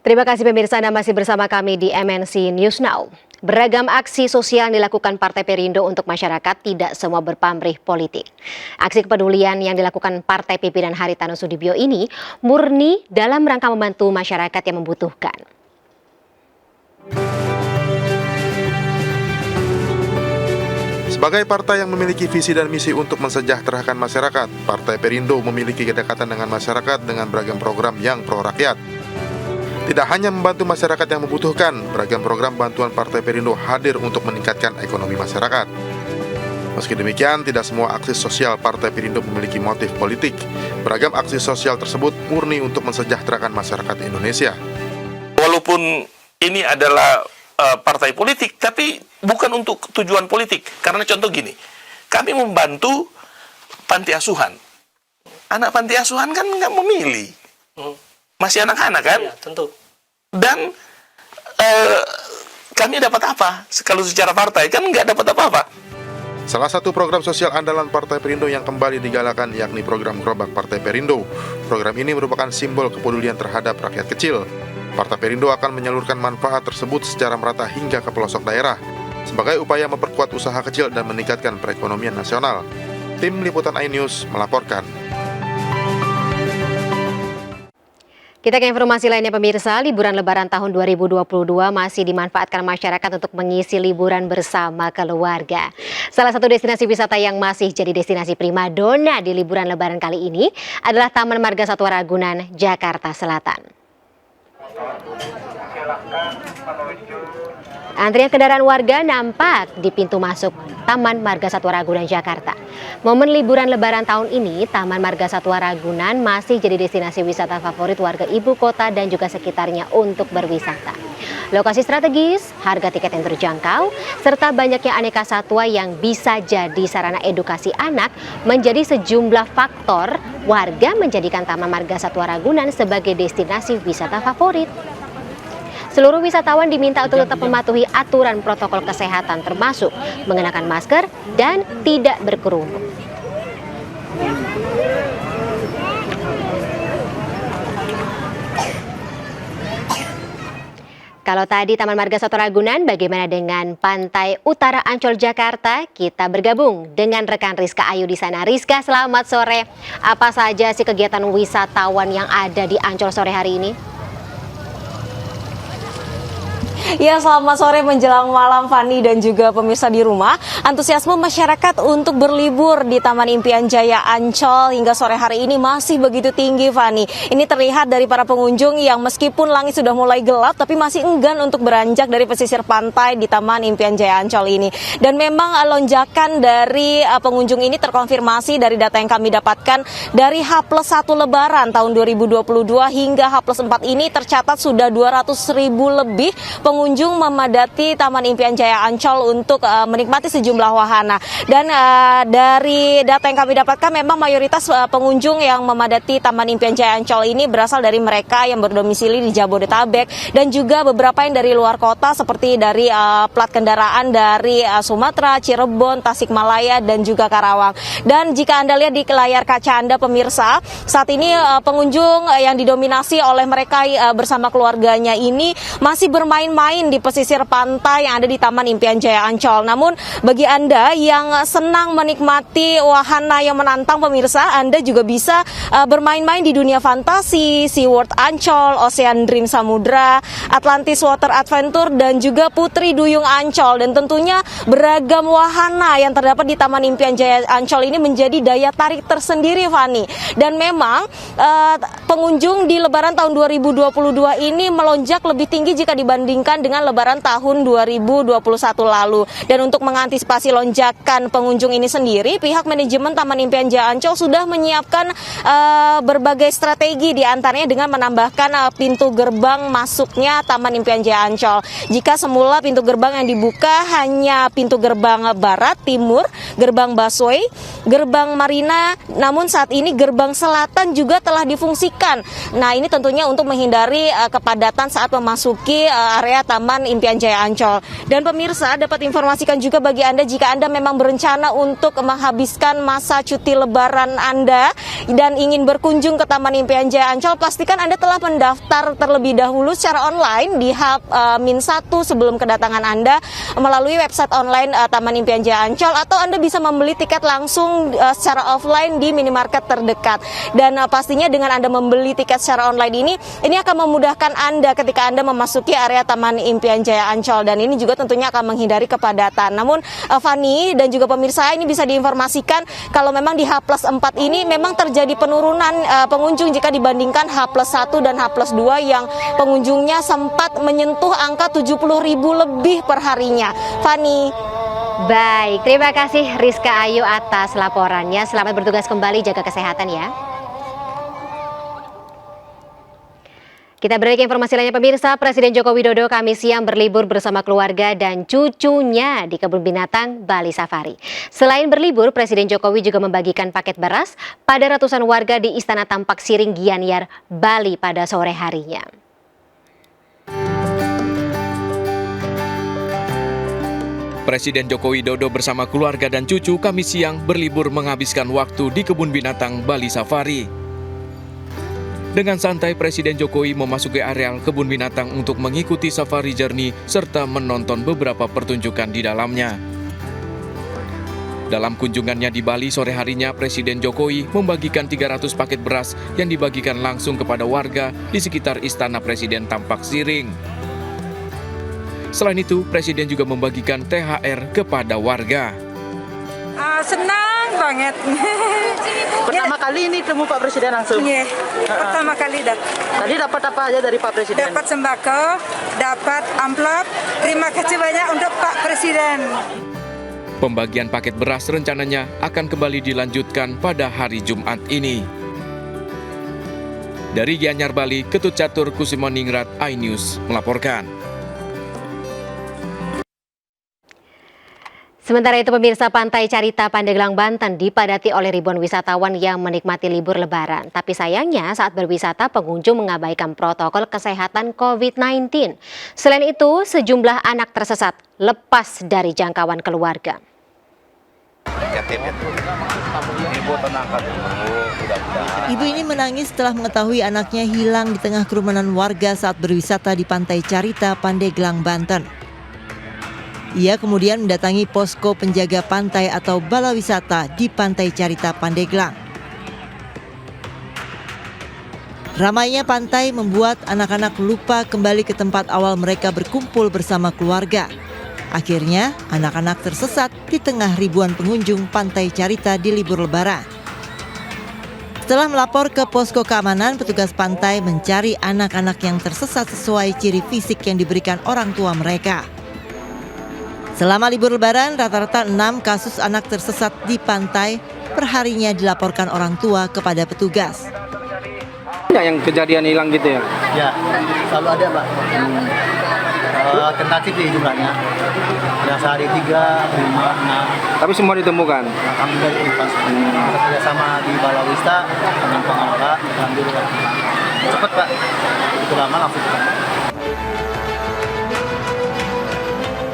Terima kasih pemirsa, Anda masih bersama kami di MNC News Now. Beragam aksi sosial yang dilakukan Partai Perindo untuk masyarakat, tidak semua berpamrih politik. Aksi kepedulian yang dilakukan Partai Pimpinan Haritanu Sudibyo ini murni dalam rangka membantu masyarakat yang membutuhkan. Sebagai partai yang memiliki visi dan misi untuk mensejahterakan masyarakat, Partai Perindo memiliki kedekatan dengan masyarakat dengan beragam program yang pro rakyat. Tidak hanya membantu masyarakat yang membutuhkan, beragam program bantuan Partai Perindo hadir untuk meningkatkan ekonomi masyarakat. Meski demikian, tidak semua aksi sosial Partai Perindo memiliki motif politik. Beragam aksi sosial tersebut murni untuk mensejahterakan masyarakat Indonesia. Walaupun ini adalah partai politik, tapi bukan untuk tujuan politik. Karena contoh gini, kami membantu panti asuhan. Anak panti asuhan kan nggak memilih. Masih anak-anak kan? Ya, tentu. Dan kami dapat apa? Kalau secara partai kan nggak dapat apa-apa. Salah satu program sosial andalan Partai Perindo yang kembali digalakan yakni program Gerobak Partai Perindo. Program ini merupakan simbol kepedulian terhadap rakyat kecil. Partai Perindo akan menyalurkan manfaat tersebut secara merata hingga ke pelosok daerah sebagai upaya memperkuat usaha kecil dan meningkatkan perekonomian nasional. Tim Liputan iNews melaporkan. Kita ke informasi lainnya pemirsa, liburan lebaran tahun 2022 masih dimanfaatkan masyarakat untuk mengisi liburan bersama keluarga. Salah satu destinasi wisata yang masih jadi destinasi primadona di liburan lebaran kali ini adalah Taman Marga Satwa Ragunan, Jakarta Selatan. Antrian kendaraan warga nampak di pintu masuk Taman Marga Satwa Ragunan, Jakarta. Momen liburan lebaran tahun ini, Taman Marga Satwa Ragunan masih jadi destinasi wisata favorit warga ibu kota dan juga sekitarnya untuk berwisata. Lokasi strategis, harga tiket yang terjangkau, serta banyaknya aneka satwa yang bisa jadi sarana edukasi anak menjadi sejumlah faktor warga menjadikan Taman Marga Satwa Ragunan sebagai destinasi wisata favorit. Seluruh wisatawan diminta untuk tetap mematuhi aturan protokol kesehatan termasuk mengenakan masker dan tidak berkerumun. Kalau tadi Taman Marga Satwa Ragunan, bagaimana dengan Pantai Utara Ancol Jakarta? Kita bergabung dengan rekan Rizka Ayu di sana. Rizka, selamat sore. Apa saja sih kegiatan wisatawan yang ada di Ancol sore hari ini? Ya, selamat sore menjelang malam Fani dan juga pemirsa di rumah. Antusiasme masyarakat untuk berlibur di Taman Impian Jaya Ancol hingga sore hari ini masih begitu tinggi, Fani. Ini terlihat dari para pengunjung yang meskipun langit sudah mulai gelap tapi masih enggan untuk beranjak dari pesisir pantai di Taman Impian Jaya Ancol ini. Dan memang lonjakan dari pengunjung ini terkonfirmasi dari data yang kami dapatkan dari H+1 Lebaran tahun 2022 hingga H+4 ini tercatat sudah 200.000 lebih pengunjung memadati Taman Impian Jaya Ancol untuk menikmati sejumlah wahana. Dan dari data yang kami dapatkan memang mayoritas pengunjung yang memadati Taman Impian Jaya Ancol ini berasal dari mereka yang berdomisili di Jabodetabek dan juga beberapa yang dari luar kota seperti dari plat kendaraan dari Sumatera, Cirebon, Tasikmalaya dan juga Karawang. Dan jika Anda lihat di layar kaca Anda pemirsa, saat ini pengunjung yang didominasi oleh mereka bersama keluarganya ini masih bermain-main di pesisir pantai yang ada di Taman Impian Jaya Ancol. Namun bagi Anda yang senang menikmati wahana yang menantang pemirsa, Anda juga bisa bermain-main di dunia fantasi, SeaWorld Ancol, Ocean Dream Samudra, Atlantis Water Adventure dan juga Putri Duyung Ancol. Dan tentunya beragam wahana yang terdapat di Taman Impian Jaya Ancol ini menjadi daya tarik tersendiri, Fani. Dan memang pengunjung di Lebaran tahun 2022 ini melonjak lebih tinggi jika dibandingkan dengan Lebaran tahun 2021 lalu. Dan untuk mengantisipasi lonjakan pengunjung ini sendiri, pihak manajemen Taman Impian Jaya Ancol sudah menyiapkan berbagai strategi, di antaranya dengan menambahkan pintu gerbang masuknya Taman Impian Jaya Ancol. Jika semula pintu gerbang yang dibuka hanya pintu gerbang barat, timur, gerbang busway, gerbang marina, namun saat ini gerbang selatan juga telah difungsikan. Nah, ini tentunya untuk menghindari kepadatan saat memasuki area Taman Impian Jaya Ancol. Dan pemirsa, dapat informasikan juga bagi Anda jika Anda memang berencana untuk menghabiskan masa cuti Lebaran Anda dan ingin berkunjung ke Taman Impian Jaya Ancol, pastikan Anda telah mendaftar terlebih dahulu secara online di H-1 sebelum kedatangan Anda melalui website online Taman Impian Jaya Ancol, atau Anda bisa membeli tiket langsung secara offline di minimarket terdekat. Dan pastinya dengan Anda membeli tiket secara online ini akan memudahkan Anda ketika Anda memasuki area Taman Impian Jaya Ancol, dan ini juga tentunya akan menghindari kepadatan. Namun Fani dan juga pemirsa, ini bisa diinformasikan kalau memang di H+4 ini memang terjadi penurunan pengunjung jika dibandingkan H+1 dan H+2 yang pengunjungnya sempat menyentuh angka 70.000 lebih per harinya. Fani. Baik, terima kasih Rizka Ayu atas laporannya. Selamat bertugas kembali, jaga kesehatan ya. Kita beralih ke informasi lainnya pemirsa. Presiden Joko Widodo Kamis siang berlibur bersama keluarga dan cucunya di Kebun Binatang Bali Safari. Selain berlibur, Presiden Jokowi juga membagikan paket beras pada ratusan warga di Istana Tampak Siring Gianyar, Bali pada sore harinya. Presiden Joko Widodo bersama keluarga dan cucu Kamis siang berlibur menghabiskan waktu di Kebun Binatang Bali Safari. Dengan santai, Presiden Jokowi memasuki areal kebun binatang untuk mengikuti safari journey serta menonton beberapa pertunjukan di dalamnya. Dalam kunjungannya di Bali sore harinya, Presiden Jokowi membagikan 300 paket beras yang dibagikan langsung kepada warga di sekitar Istana Presiden Tampak Siring. Selain itu, Presiden juga membagikan THR kepada warga. Senang banget. Pertama kali ini temu Pak Presiden langsung? Iya, pertama kali Tadi dapat apa aja dari Pak Presiden? dapat sembako, dapat amplop. Terima kasih banyak untuk Pak Presiden. Pembagian paket beras rencananya akan kembali dilanjutkan pada hari Jumat ini. Dari Gianyar, Bali, Ketut Catur Kusumaningrat, iNews melaporkan. Sementara itu pemirsa, Pantai Carita Pandeglang, Banten dipadati oleh ribuan wisatawan yang menikmati libur lebaran. Tapi sayangnya saat berwisata pengunjung mengabaikan protokol kesehatan COVID-19. Selain itu sejumlah anak tersesat lepas dari jangkauan keluarga. Ibu ini menangis setelah mengetahui anaknya hilang di tengah kerumunan warga saat berwisata di Pantai Carita Pandeglang, Banten. Ia kemudian mendatangi posko penjaga pantai atau bala wisata di Pantai Carita Pandeglang. Ramainya pantai membuat anak-anak lupa kembali ke tempat awal mereka berkumpul bersama keluarga. Akhirnya, anak-anak tersesat di tengah ribuan pengunjung Pantai Carita di libur lebaran. Setelah melapor ke posko keamanan, petugas pantai mencari anak-anak yang tersesat sesuai ciri fisik yang diberikan orang tua mereka. Selama libur lebaran, rata-rata 6 kasus anak tersesat di pantai perharinya dilaporkan orang tua kepada petugas. Ada yang kejadian hilang gitu ya? Ya, selalu ada Pak. Tentatif di jumlahnya. Ada sehari 3, 5, 6. Tapi semua ditemukan? Alhamdulillah ditemukan. Kita kerjasama di Balawista dengan pengelola. Alhamdulillah. Cepat Pak. Itu lama langsung ketemu.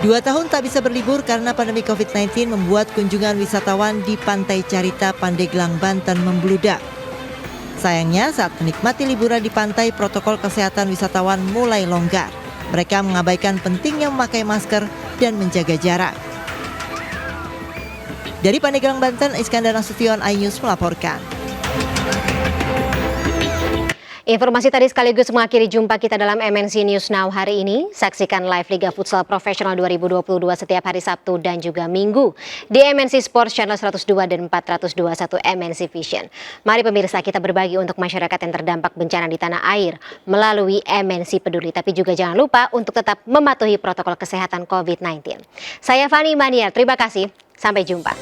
2 tahun tak bisa berlibur karena pandemi COVID-19 membuat kunjungan wisatawan di Pantai Carita Pandeglang, Banten membludak. Sayangnya saat menikmati liburan di pantai, protokol kesehatan wisatawan mulai longgar. Mereka mengabaikan pentingnya memakai masker dan menjaga jarak. Dari Pandeglang, Banten, Iskandar Nasution, iNews melaporkan. Informasi tadi sekaligus mengakhiri jumpa kita dalam MNC News Now hari ini. Saksikan live Liga Futsal Profesional 2022 setiap hari Sabtu dan juga Minggu di MNC Sports Channel 102 dan 421 MNC Vision. Mari pemirsa, kita berbagi untuk masyarakat yang terdampak bencana di tanah air melalui MNC Peduli. Tapi juga jangan lupa untuk tetap mematuhi protokol kesehatan COVID-19. Saya Fani Maniar, terima kasih. Sampai jumpa.